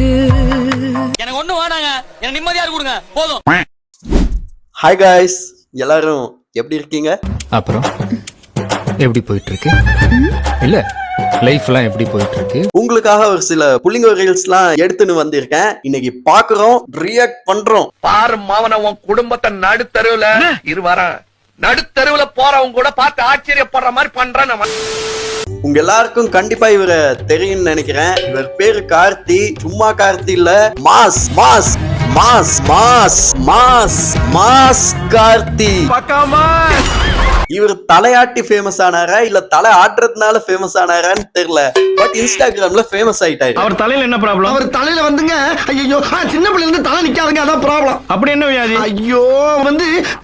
இருக்கு. எனக்கு ஒண்ணு வேணாங்க, எனக்கு நிம்மதியா கொடுங்க போதும். ஹாய் காய்ஸ், எல்லாரும் எப்படி இருக்கீங்க? அப்புறம் எப்படி போயிட்டு இருக்கு? இல்ல லைஃப்லாம் எப்படி போயிட்டு இருக்கு? உங்களுக்காக ஒரு சில புள்ளிங்க ரீல்ஸ்லாம் எடுத்துன்னு வந்திருக்கேன். இன்னைக்கு பாக்குறோம், ரியாக்ட் பண்றோம். பாரு மாவன உன் குடும்பத்தை நடுத்தருவுல நடுத்தருவுல போறவங்க கூட பார்த்து ஆச்சரியப்படுற மாதிரி பண்றான். உங்க எல்லாருக்கும் கண்டிப்பா இவரை தெரியும்னு நினைக்கிறேன். இவர் பேரு கார்த்தி. சும்மா கார்த்தி இல்ல, mass mass mass mass mass mass Karthi. இவர் தலையாட்டி ஃபேமஸ் ஆனாரா இல்ல தலை ஆட்டுறதுனால ஃபேமஸ் ஆனாரான்னு தெரியல. பட் இன்ஸ்டாகிராம்ல ஃபேமஸ் ஆயிட்டாரு. அவர் தலையில என்ன ப்ராப்ளம்? அவர் தலையில வந்துங்க, ஐயோ சின்ன பிள்ளைல இருந்து தலை நிக்காதுங்க, அதான் ப்ராப்ளம். அப்படி என்ன வியாதி? ஐயோ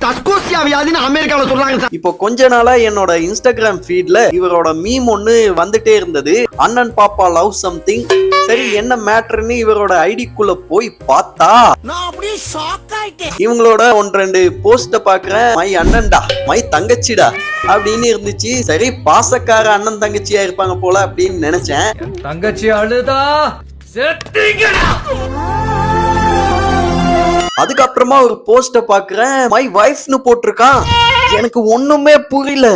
தஸ்கோசியா வியாதின்னு அமெரிக்கால சொல்றாங்க சார். இப்போ கொஞ்ச நாளா என்னோட இன்ஸ்டாகிராம் ஃபீட்ல இவரோட மீம் ஒண்ணு வந்துட்டே இருந்தது. அண்ணன் பாப்பா லவ் சம்திங். சரி, என்ன மேட்டர்னு இவரோட ஐடிக்குள்ள போய் பார்த்தா நான் அப்படியே ஷாக் ஆயிட்டேன். இவங்களோட 1-2 போஸ்ட பாக்குறேன். மை அண்ணன்டா, மை தங்கச்சிடா அப்படின்னு இருந்துச்சு. சரி, பாசக்கார அண்ணன் தங்கச்சியா இருப்பாங்க போல அப்படின்னு நினைச்சேன். தங்கச்சி அழுதா செத்தீங்கடா. அதுக்கப்புறமா ஒரு போஸ்ட பாக்குறேன், மை வைஃப்னு போட்டிருக்கான். எனக்கு ஒண்ணுமே புரியல.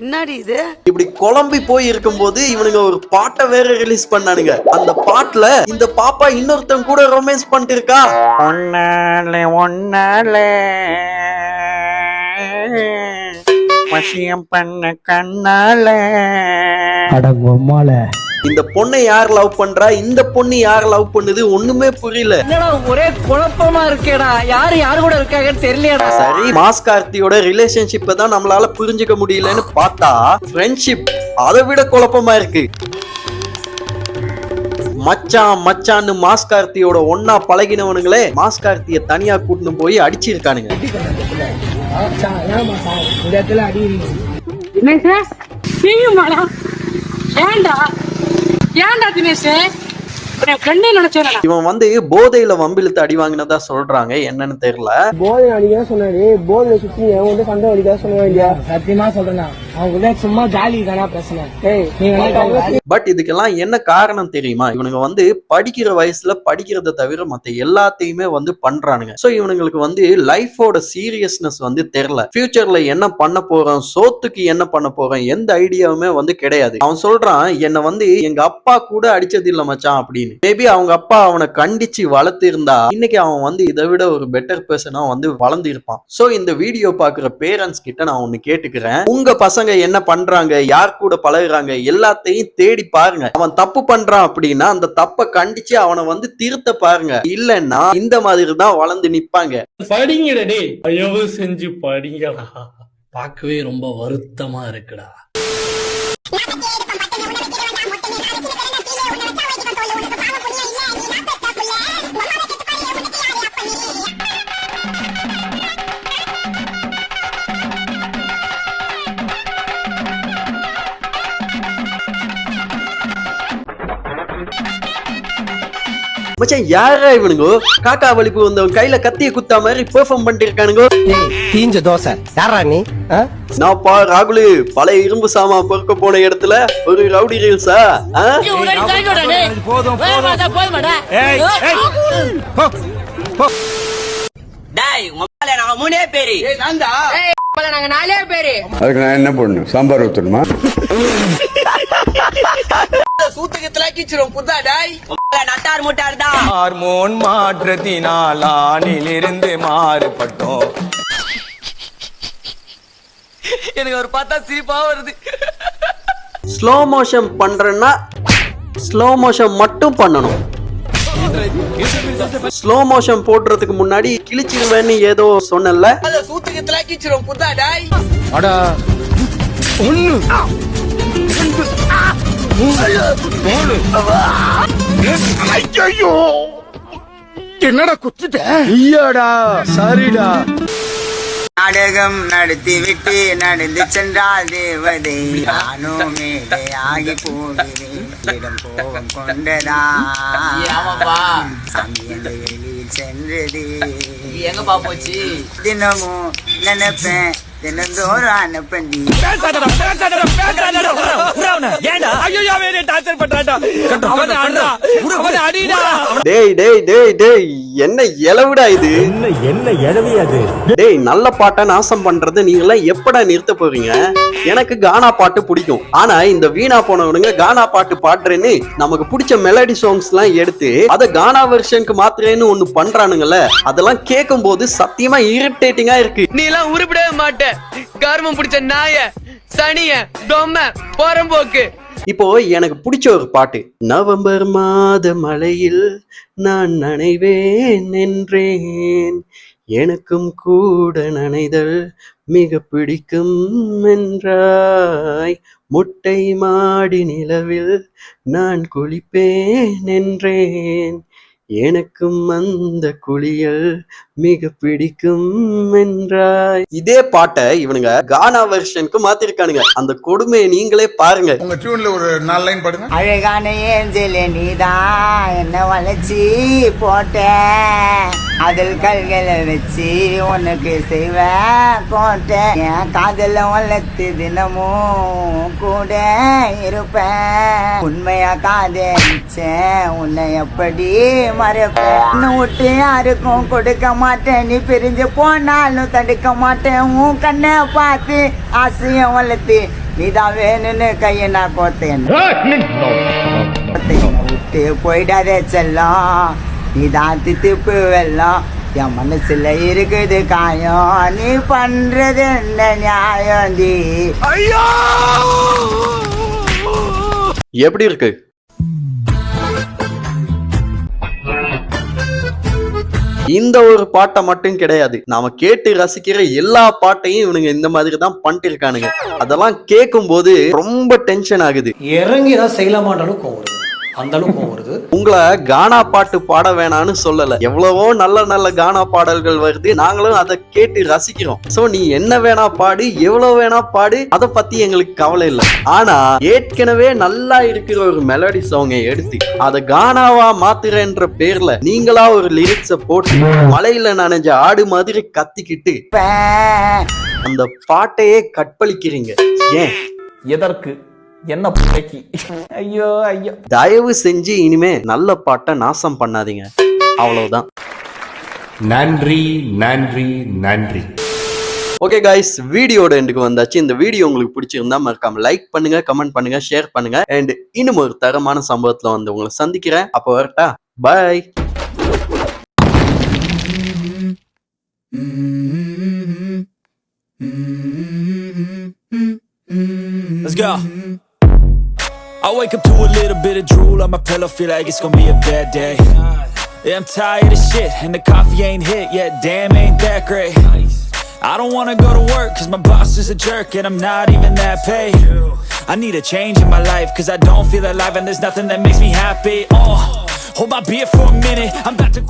என்னடி இது? இப்படி குழம்பி போய் இருக்கும்போது இவனுங்க ஒரு பாட்டை வேற ரிலீஸ் பண்ணானுங்க. அந்த பாட்டுல இந்த பாப்பா இன்னொருத்தன் கூட ரொமான்ஸ் பண்ணிட்டு இருக்கா. ஒன்னாலே ஒன்னாலே வசியம் பண்ண கண்ணாலே. இந்த பொண்ணை யார் லவ் பண்றா, இந்த பொண்ணு யார் லவ் பண்ணுது, ஒண்ணுமே புரியல. என்னடா ஒரே குழப்பமா இருக்கேடா, யாரு கூட இருக்காங்கன்னு தெரியலடா. சரி, மாஸ் கார்த்தியோட ரிலேஷன்ஷிப்பை தான் நம்மளால புரிஞ்சுக்க முடியலன்னு பார்த்தா ஃப்ரெண்ட்ஷிப் அதை விட குழப்பமா இருக்கு. மச்சான் மச்சான்னு மாஸ் கார்த்தியோட ஒன்னா பழகினவனுங்களே மாஸ் கார்த்திய தனியா கூட்டின்னு போய் அடிச்சிருக்கானுங்க. இவன் வந்து போதையில வம்பிழுத்து அடி வாங்கினதா சொல்றாங்க. என்னன்னு தெரியல. போதை அடிக்க சொன்னாரு. போதையில சுத்தி எவன் சண்டை அடிக்க சொல்ல வேண்டியா? சத்தியமா சொல்றேன், அவங்க சும்மா ஜாலி தானா பேசுனேன். பட் இதுக்கெல்லாம் என்ன காரணம் தெரியுமா? இவனுங்க வந்து படிக்கிற வயசுல படிக்கிறத தவிர மத்த எல்லாத்தையுமே வந்து பண்றானுங்க. சோ இவனுங்களுக்கு வந்து லைஃபோட சீரியஸ்னஸ் வந்து தெரியல. ஃபியூச்சர்ல என்ன பண்ண போறோம், சோத்துக்கு என்ன பண்ண போறோம், எந்த ஐடியாவுமே வந்து கிடையாது. அவன் சொல்றான், என்ன வந்து எங்க அப்பா கூட அடிச்சது இல்ல மச்சான் அப்படின்னு. மேபி அவங்க அப்பா அவனை கண்டிச்சு வளர்த்து இருந்தா இன்னைக்கு அவன் வந்து இதை விட ஒரு பெட்டர் பர்சனா வந்து வளர்ந்து இருப்பான். சோ இந்த வீடியோ பாக்குற பேரண்ட்ஸ் கிட்ட நான் ஒண்ணு கேட்டுக்கிறேன். உங்க பசங்க என்ன பண்றாங்க, யார் கூட பழகுறாங்க, எல்லாத்தையும் தேடி பாருங்க. அவன் தப்பு பண்றான் அப்படின்னா அந்த தப்பை கண்டிச்சு அவனை வந்து திருத்த பாருங்க. இல்லன்னா இந்த மாதிரி தான் வளர்ந்து நிப்பாங்க. படிங்கடா டேய், தயவு செஞ்சு படிங்கடா. பார்க்கவே ரொம்ப வருத்தமா இருக்குடா. மச்சான், யாரா இவனுங்க? காக்கா வலிப்பு வந்தவன் கையில கத்திய குத்தா மாதிரி பெர்ஃபார்ம் பண்ணிட்டு இருக்கானுங்க. தீஞ்ச தோசை யாரா நீ? நான் பா ராகுலு, பழைய இரும்பு சாமா பொறுக்க போன இடத்துல ஒரு ரவுடி ரீல்ஸா? அதுக்கு நான் என்ன பண்ணு? சாம்பார் ஊத்தணுமா? ஹார்மோன் மாற்றத்தினால் ஆணிலிருந்து மாறுபட்டோம். எனக்கு ஒரு பார்த்தா சிரிப்பா வருது. ஸ்லோ மோஷன் பண்றேன்னா ஸ்லோ மோஷன் மட்டும் பண்ணணும். ஸ்லோ மோஷன் போடுறதுக்கு முன்னாடி கிழிச்சிருவேன்னு ஏதோ சொன்னல. என்னடா குத்துட்ட? ஐயாடா, சாரிடா. நாடகம் நடத்தி விட்டு நடந்து சென்றால் தேவதை நானும் மேலே ஆகி போகிறேன். இடம் கோபம் கொண்டதா சமையல் வெளியில் சென்றது எங்கப்பா போச்சு? தினமும் நினைப்பேன், தினந்தோறும் அனுப்பண்டி. ஏண்டா ஐயோ டார்ச்சர் பண்றாடா. டேய் டேய் டேய் டேய் என்ன இளவுடா இது? என்ன எழவி அது? டேய் நல்ல பாட்டை நாசம் பண்றது நீங்க எல்லாம் எப்படா நிறுத்த போறீங்க? எனக்கு கானா பாட்டு பிடிக்கும். ஆனா இந்த வீணா போனவனுங்க கானா பாட்டு பாடுறேன்னு நமக்கு பிடிச்ச மெலடி சாங்ஸ் எல்லாம் எடுத்து அத கானா வெர்ஷனுக்கு மாத்துறேன்னு ஒண்ணு பண்றானுங்கல்ல, அதெல்லாம் கேட்கும் போது சத்தியமா இரிட்டேட்டிங்கா இருக்கு. நீ எல்லாம் உருப்படவே மாட்ட, கர்மம் பிடிச்ச நாய, சனிய, பொம்மை, போறம்போக்கு. இப்போ எனக்கு பிடிச்ச ஒரு பாட்டு, நவம்பர் மாத மழையில் நான் நனைவேன் என்றேன், எனக்கும் கூட நனைதல் மிக பிடிக்கும் என்றாய், முட்டை மாடி நிலவில் நான் குளிப்பேன் என்றேன், எனக்கும் அந்த குளியல் மிக பிடிக்கும் என்றாய். இதே பாட்டை இவனுங்க கானா வெர்ஷனுக்கு மாத்திருக்கானுங்க. அந்த கொடுமையை நீங்களே பாருங்க. உங்க டியூன்ல ஒரு 4 லைன் பாடுங்க. அழகான ஏஞ்சலே நீதான் என்ன வளைச்சி போட்ட, அதில் கல்களை வச்சு உனக்கு செய்வேன் கோட்டை, என் காதல வளர்த்து தினமும் கூட இருப்பேன், உண்மையா காதலிச்சேன் உன்னை எப்படி மறப்பேன், உன்னை விட்டு யாருக்கும் கொடுக்க மாட்டேன், நீ பிரிஞ்சு போனாலும் தடுக்க மாட்டேன், உன் கண்ணை பார்த்து ஆசையம் வளர்த்து நீதான் வேணும்னு கையை நான் கோத்தேன், விட்டு போயிடாதே செல்லம் நீதான் திப்பு வெல்லம், என் மனசுல இருக்குது காயம், நீ பண்றது என்ன நியாயம் டி. எப்படி இருக்கு? இந்த ஒரு பாட்டை மட்டும் கிடையாது, நாம கேட்டு ரசிக்கிற எல்லா பாட்டையும் இவனுங்க இந்த மாதிரி தான் பண்ணிட்டு இருக்கானுங்க. அதெல்லாம் கேட்கும் போது ரொம்ப டென்ஷன் ஆகுது. இறங்கி ஏதாவது செய்யலாமான்னு கோவம் வருது, அந்த அளவுக்கு கோவம் வருது. உங்களை கானா பாட்டு பாட வேணான்னு சொல்லல, எவ்வளவோ நல்ல நல்ல கானா பாடல்கள் வருது, நாங்களும் அதை கேட்டு ரசிக்கிறோம். சோ நீ என்ன வேணா பாடு, எவ்வளவு வேணா பாடு, அதை பத்தி எங்களுக்கு கவலை இல்லை. ஆனா ஏற்கனவே நல்லா இருக்கிற ஒரு மெலடி சாங்கை எடுத்து அதை கானாவா மாத்துறன்ற பேர்ல நீங்களா ஒரு லிரிக்ஸ போட்டு மலையில நனைஞ்ச ஆடு மாதிரி கத்திக்கிட்டு அந்த பாட்டையே கற்பழிக்கிறீங்க. ஏன்? எதற்கு? என்ன பிள்ளைக்கு? ஐயோ ஐயோ. தயவு செஞ்சு இனிமே நல்ல பாட்டை நாசம் பண்ணாதீங்க. அவ்வளவுதான். நன்றி நன்றி நன்றி. ஓகே காய்ஸ், வீடியோட எண்டுக்கு வந்தாச்சு. இந்த வீடியோ உங்களுக்கு பிடிச்சிருந்தா மறக்காம லைக் பண்ணுங்க, கமெண்ட் பண்ணுங்க, ஷேர் பண்ணுங்க. அண்ட் இன்னும் ஒரு தரமான சம்பவத்துல வந்து உங்களை சந்திக்கிறேன். அப்போ வரட்டா, பாய். Let's go. I wake up to a little bit of drool on my pillow, feel like it's gonna be a bad day. Yeah, I'm tired of shit, and the coffee ain't hit yet, damn ain't that great. I don't wanna go to work, cause my boss is a jerk, and I'm not even that paid. I need a change in my life, cause I don't feel alive, and there's nothing that makes me happy. Hold my beer for a minute, I'm about to